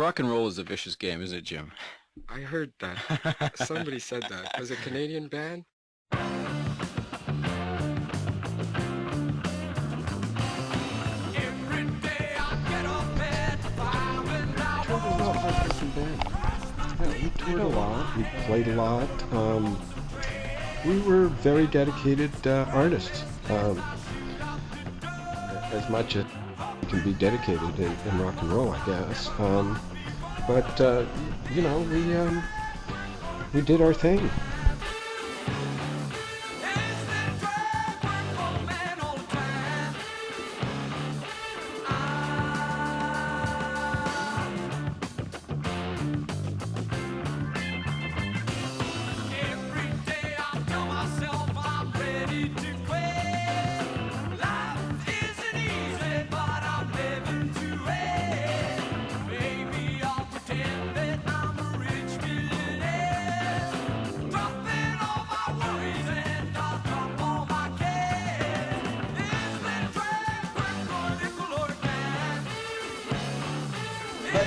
Rock and roll is a vicious game, isn't it, Jim? I heard that. Somebody said that. Was it a Canadian band? We toured a lot. We played a lot. We were very dedicated artists. As much as you can be dedicated in rock and roll, I guess. But you know, we did our thing.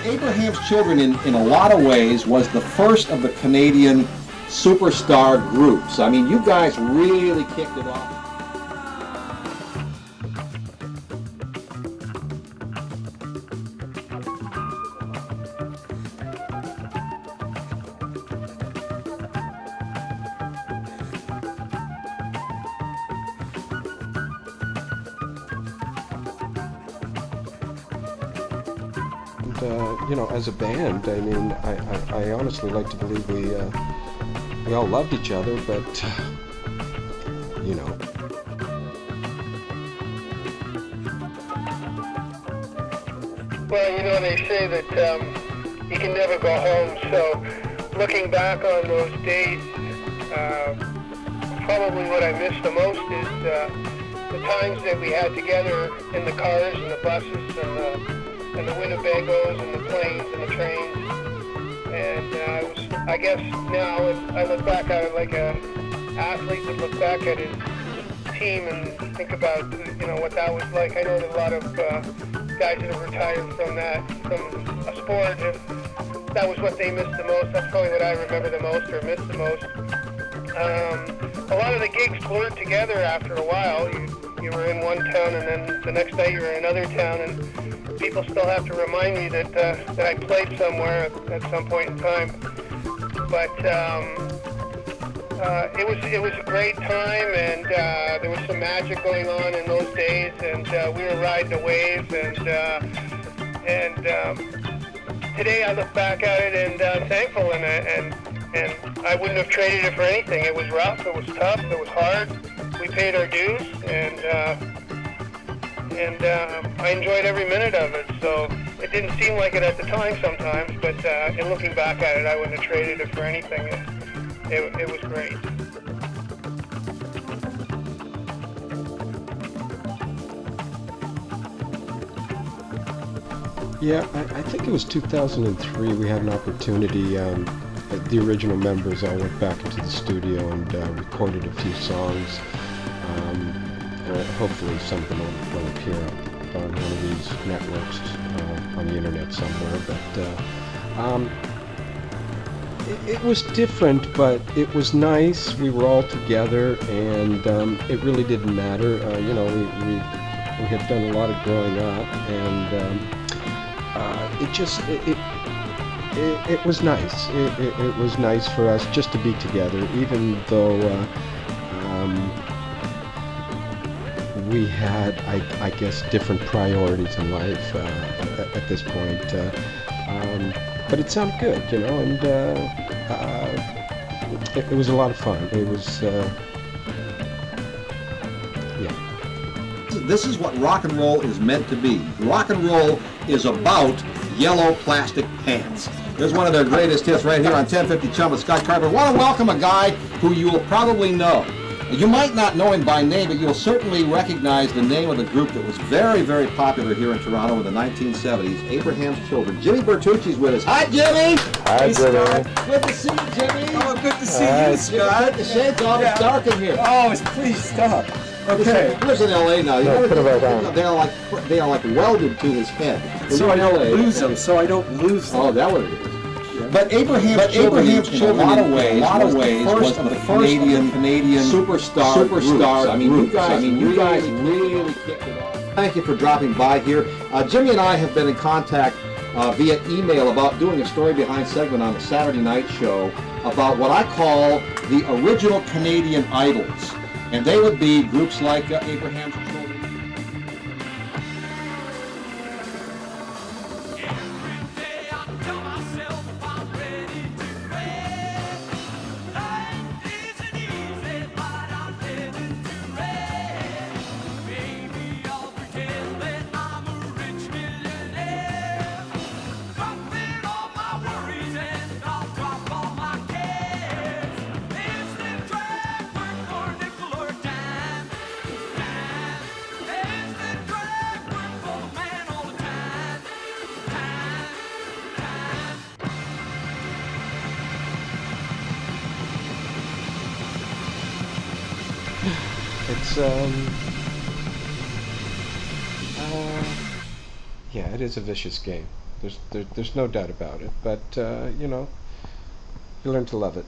Abraham's Children, in a lot of ways, was the first of the Canadian superstar groups. I mean, you guys really kicked it off. You know, as a band, I mean, I honestly like to believe we all loved each other, but you know. Well, you know, they say that you can never go home, so looking back on those days, probably what I miss the most is the times that we had together in the cars and the buses and the Winnebagos and the planes and the trains. And I guess now I look back at it like a athlete would look back at his team and think about, you know, what that was like. I know that a lot of guys that have retired from a sport, and that was what they missed the most. That's probably what I remember the most or miss the most. A lot of the gigs blurred together after a while. You were in one town and then the next day you were in another town, and people still have to remind me that I played somewhere at some point in time. But it was a great time, and there was some magic going on in those days, and we were riding a wave, and today I look back at it and thankful, and I wouldn't have traded it for anything. It was rough, it was tough, it was hard. We paid our dues, and I enjoyed every minute of it. So it didn't seem like it at the time sometimes, but in looking back at it, I wouldn't have traded it for anything. It was great. Yeah, I think it was 2003. We had an opportunity. The original members all went back into the studio and recorded a few songs. Hopefully some of them will appear on one of these networks on the internet somewhere. But it was different, but it was nice. We were all together, and it really didn't matter. You know, we had done a lot of growing up, and it was nice. It was nice for us just to be together, even though we had, I guess, different priorities in life at this point. But it sounded good, you know, and it was a lot of fun. It was, yeah. This is what rock and roll is meant to be. Rock and roll is about yellow plastic pants. There's one of their greatest hits right here on 1050 CHUM with Scott Carpenter. I want to welcome a guy who you will probably know. You might not know him by name, but you'll certainly recognize the name of the group that was very, very popular here in Toronto in the 1970s, Abraham's Children. Jimi Bertucci's with us. Hi, Jimmy! Hi, Jimmy. Good to see you, Jimmy. Oh, good to see you, Scott. The shades off. It's dark in here. Oh, please stop. Okay. He lives in L.A. now. You No, know, put it back on. they are like welded to his head. So I don't lose them. So I don't lose them. Oh, that what it is. But Abraham's Children, in a lot of ways, was the first Canadian superstar. I mean, you guys really kicked it off. Thank you for dropping by here. Jimmy and I have been in contact via email about doing a story behind segment on the Saturday night show about what I call the original Canadian idols, and they would be groups like Abraham's Children. It's yeah, it is a vicious game. There's no doubt about it. But you know, you learn to love it.